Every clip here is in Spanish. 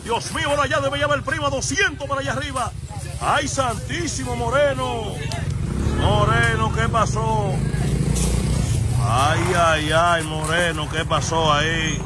Dios mío, por allá debe llevar el primo a 200 para allá arriba. ¡Ay, santísimo Moreno! Moreno, ¿qué pasó? Ay, ay, ay, Moreno, ¿qué pasó ahí?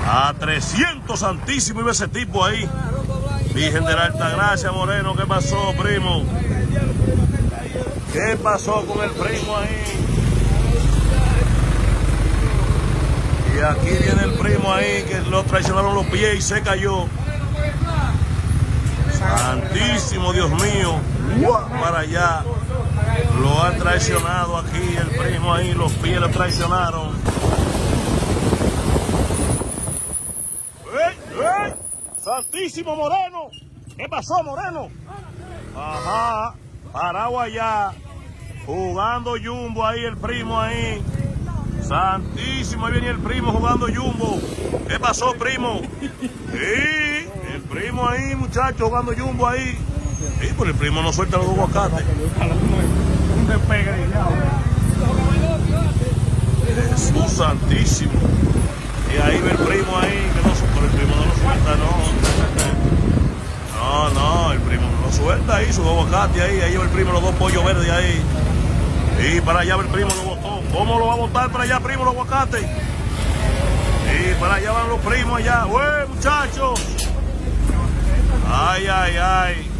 A 300, santísimo, iba ese tipo ahí. Virgen de la Altagracia, Moreno, ¿qué pasó, primo? ¿Qué pasó con el primo ahí? Y aquí viene el primo ahí, que lo traicionaron los pies y se cayó. Santísimo, Dios mío. Para allá. Lo han traicionado aquí, el primo ahí, los pies lo traicionaron. ¡Ey, ey! ¡Santísimo Moreno! ¿Qué pasó, Moreno? Ajá, parado allá, jugando jumbo ahí, el primo ahí. Santísimo, ahí viene el primo jugando jumbo. ¿Qué pasó, primo? Sí, el primo ahí, muchacho, jugando jumbo ahí. Sí, pero el primo no suelta los dos aguacates. Un despegue de Jesús santísimo. Y ahí ve el primo ahí, que no, pero el primo no lo suelta, no. No, el primo no lo suelta ahí, su aguacate ahí, ahí lleva el primo los dos pollos verdes ahí. Y para allá el primo lo botó. ¿Cómo lo va a botar para allá, primo, los aguacates? Y para allá van los primos allá. ¡Ué, muchachos! Ay, ay, ay.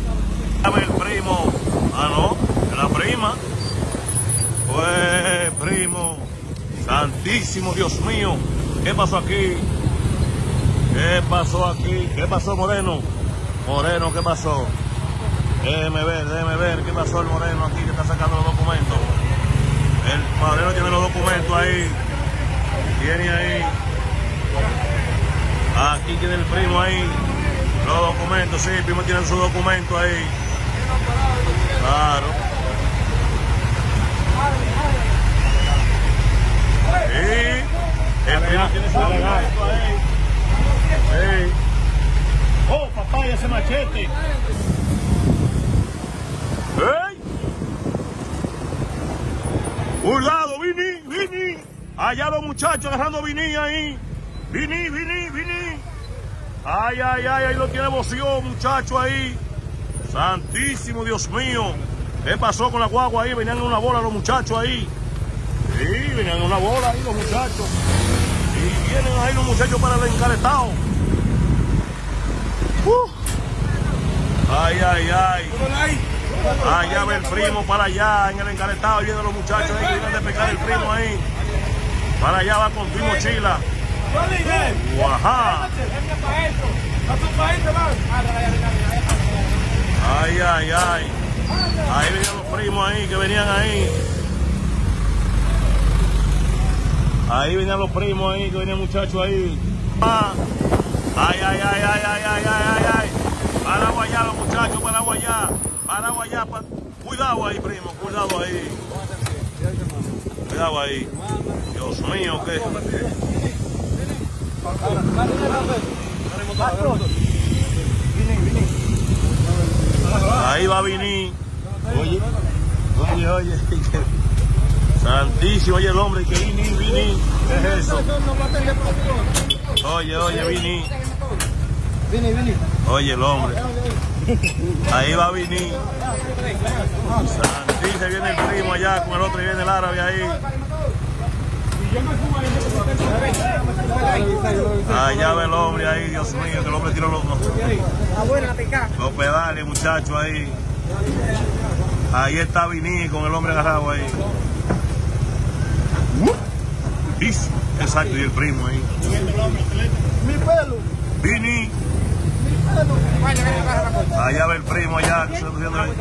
Dame el primo. Ah, no, es la prima. ¡Ué, primo! Santísimo Dios mío. ¿Qué pasó aquí? ¿Qué pasó aquí? ¿Qué pasó, Moreno? Moreno, ¿qué pasó? Déjeme ver qué pasó el Moreno aquí que está sacando los documentos. El Moreno tiene los documentos ahí. Tiene ahí. Aquí tiene el primo ahí. Los documentos, sí, el primo tiene sus documentos ahí. Claro. Sí. El primo tiene sus documentos ahí. Sí. ¡Oh, papá, ese machete! ¡Ey! ¡Cuidado, Vini! Allá los muchachos agarrando Vini ahí. Vini. Ay, ahí lo tiene Boció, muchacho ahí. Santísimo, Dios mío. ¿Qué pasó con la guagua ahí? Venían en una bola los muchachos ahí. Sí, venían en una bola ahí los muchachos. Y vienen ahí los muchachos para el encaretado. Ay. Allá va el primo para allá, en el encaretado, vienen los muchachos ahí que vienen de pescar el primo ahí. Para allá va con tu mochila. Ajá. Ay. Ahí venían los primos ahí, que venían ahí. Ahí venían los primos ahí, que venían muchachos ahí. Ay. Para allá los muchachos, para allá. Cuidado ahí, primo, cuidado ahí. Cuidado ahí. Dios mío, ¿qué? Ahí va Vini. Oye. Santísimo, oye el hombre que Vini. ¿Qué es eso? Oye, Vini. Oye el hombre. Ahí va Vini. Santísimo, viene el primo allá con el otro y viene el árabe ahí. Allá ve el hombre ahí, Dios mío, que el hombre tiró los pedales, muchachos, ahí. Ahí está Vini con el hombre agarrado ahí. Exacto, y el primo ahí. Mi pelo. Vini. Allá ve el primo allá, que se está haciendo ahí.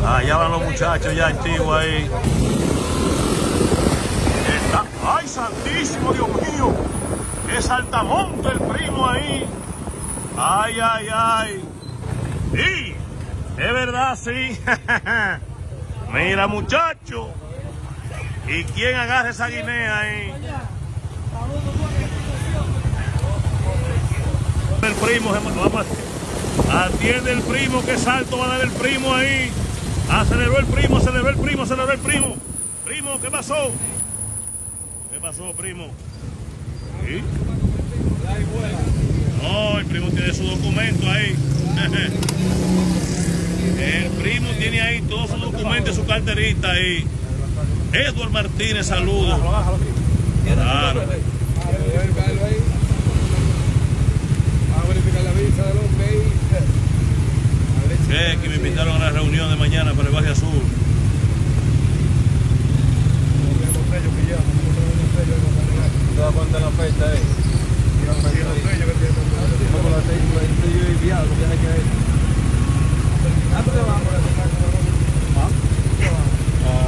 Allá van los muchachos ya activos ahí. ¡Ay, santísimo, Dios mío! ¡Es Altamonte el primo ahí! ¡Ay! ¡Sí! Es verdad, sí. Mira, muchacho. ¿Y quién agarra esa guinea ahí? El primo, atiende el primo, qué salto va a dar el primo ahí. Aceleró el primo. Primo, ¿qué pasó? ¿Qué pasó, primo? ¿Sí? No, el primo tiene su documento ahí. El primo tiene ahí todos sus documentos, su carterita ahí. Edward Martínez, saludos. Claro. Que me invitaron a la reunión de mañana para el Valle Azul. ¿Cuánto la fecha es?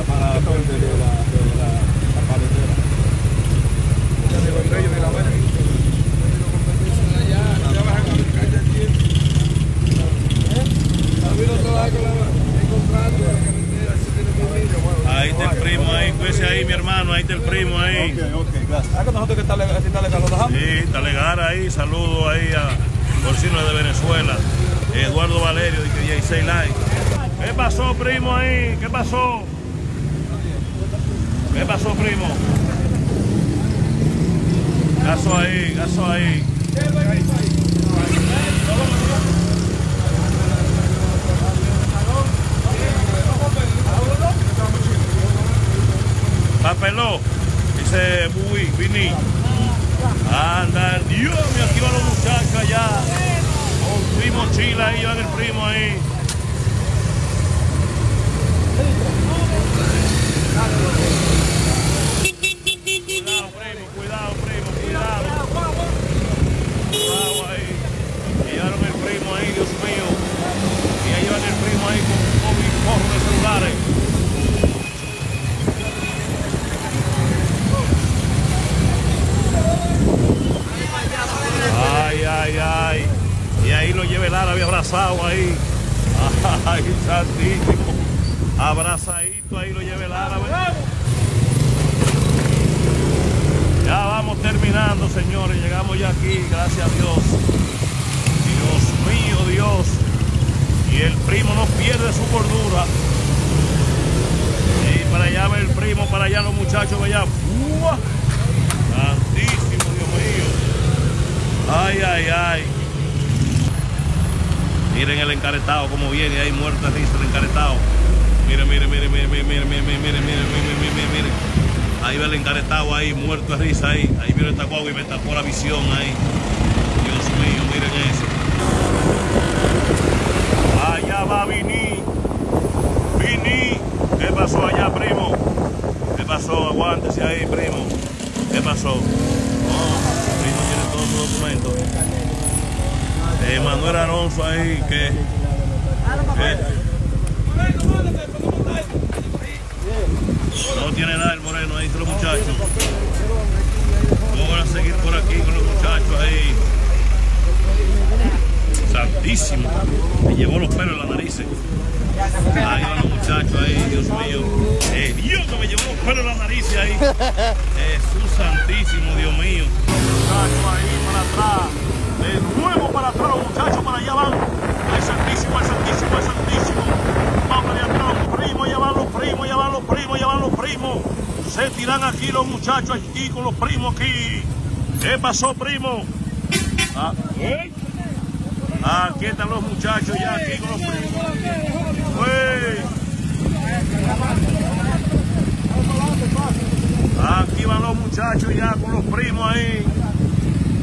Para la fuente de la paletera. Ahí está el primo ahí, cuídese ahí, mi hermano, ahí está el primo ahí. Ok, gracias. Ah, que nosotros que está legal, ¿lo dejamos? Sí, está legal ahí, saludo ahí a Porcino de Venezuela, Eduardo Valerio, de que 16 likes. ¿Qué pasó, primo ahí? ¿Qué pasó? ¿Qué pasó, primo? Gaso ahí, gaso ahí. Papeló, dice Bui, Vini. Anda, Dios mío, aquí van los muchachos allá. Con primo Chila ahí, van el primo ahí. Cuidado, primo, cuidado. Cuidado ahí. Llevaron el primo ahí, Dios mío. Y ahí van el primo ahí con un forro de celulares. Ay, ay, ay. Y ahí lo lleva el árabe abrazado ahí. Ay, santísimo. Abrazadito ahí lo lleva el árabe. Ya vamos terminando, señores. Llegamos ya aquí, gracias a Dios. Dios mío, Dios. Y el primo no pierde su cordura. Y para allá va el primo, para allá los muchachos, allá. ¡Uah! Santísimo, Dios mío. Ay, ay, ay. Miren el encaretado como viene ahí, muerto de risa el encaretado. Miren, miren, miren, miren, miren, miren, miren, miren, miren, miren, miren. Ahí va el encaretado ahí, muerto de risa ahí. Ahí vino esta guagua y me tapó la visión ahí. Dios mío, miren eso. Allá va Vini. Vini. ¿Qué pasó allá, primo? ¿Qué pasó? Aguántese ahí, primo. ¿Qué pasó? Primo tiene todos sus documentos. Manuel Alonso ahí, que no tiene nada el moreno, ahí están los muchachos. Vamos a seguir por aquí con los muchachos ahí. Santísimo, me llevó los pelos en la nariz. Ahí van los muchachos ahí, Dios mío. Dios que me llevó los pelos en la nariz ahí. Jesús santísimo, Dios mío. Muchachos ahí para atrás. De nuevo para atrás los muchachos, para allá van. El santísimo, el santísimo, el santísimo. Vamos para allá atrás los primos, ya van los primos, ya van los primos, ya van los primos. Se tiran aquí los muchachos aquí con los primos aquí. ¿Qué pasó, primo? Aquí están los muchachos ya aquí con los primos. Aquí van los muchachos ya con los primos ahí.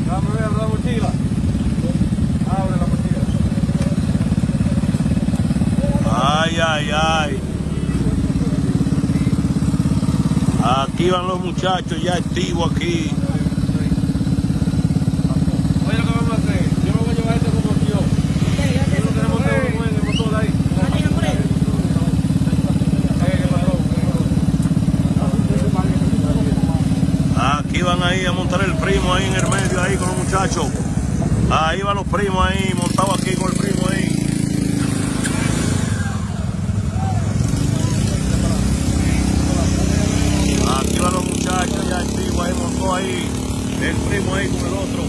Vamos a ver la mochila. Abre la mochila. Ay, ay, ay. Aquí van los muchachos ya activos aquí. Oye, lo que vamos a hacer. Yo me voy a llevar este como yo. No tenemos todo en el motor ahí. Aquí van ahí a montar el primo ahí en el medio ahí con los muchachos. Ahí van los primos ahí, montados aquí con el primo ahí. Aquí van los muchachos ya activos ahí, montó ahí el primo ahí con el otro.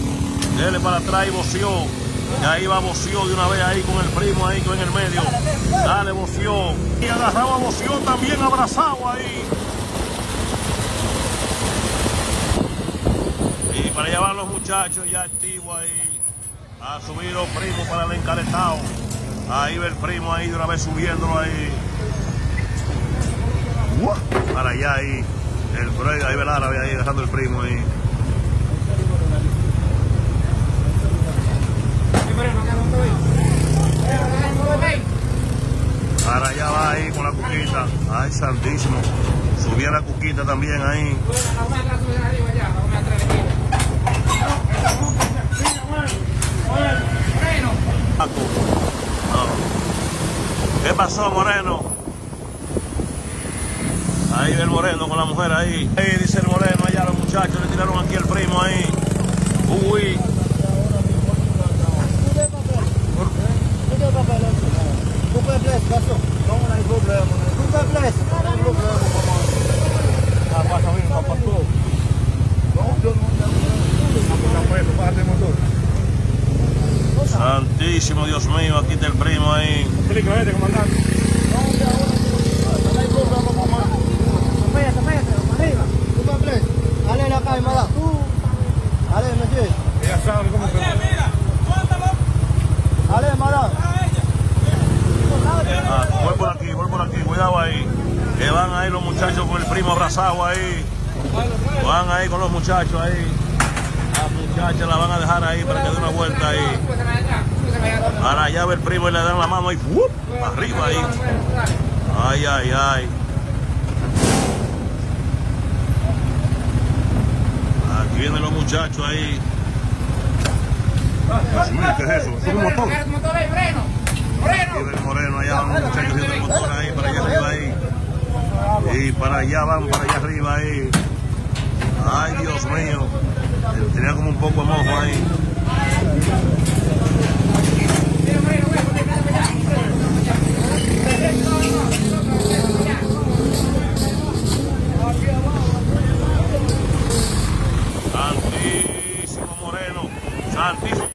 Dele para atrás y voció. Y ahí va voció de una vez ahí con el primo ahí en el medio. Dale voció. Y agarrado a voció también abrazado ahí. para allá van los muchachos ya activos ahí a subir los primos para el encaretado. Ahí ve el primo ahí de una vez subiéndolo ahí. Para allá ahí. El Freud, ahí ve el árabe ahí dejando el primo ahí. Para allá va ahí con la cuquita. Ay, santísimo. Subía la cuquita también ahí. ¿Qué pasó, Moreno? Ahí ve el Moreno con la mujer ahí. Ahí dice el Moreno, allá los muchachos le tiraron aquí el primo ahí. Uy. Santísimo Dios mío, aquí está el primo ahí. Voy por aquí, cuidado ahí. Que van ahí los muchachos con el primo abrazado ahí. Van ahí con los muchachos ahí. Las muchachas la van a dejar ahí para que dé una vuelta ahí. Para allá ve el primo y le dan la mano ahí. Arriba ahí. Ay, ay, ay. Aquí vienen los muchachos ahí. ¿Qué es eso? ¿Es un motor? Aquí ve el Moreno, allá van los muchachos viendo el motor ahí, para allá arriba ahí. Y para allá van, para allá arriba ahí. Ay, Dios mío. Tenía como un poco de mojo ahí.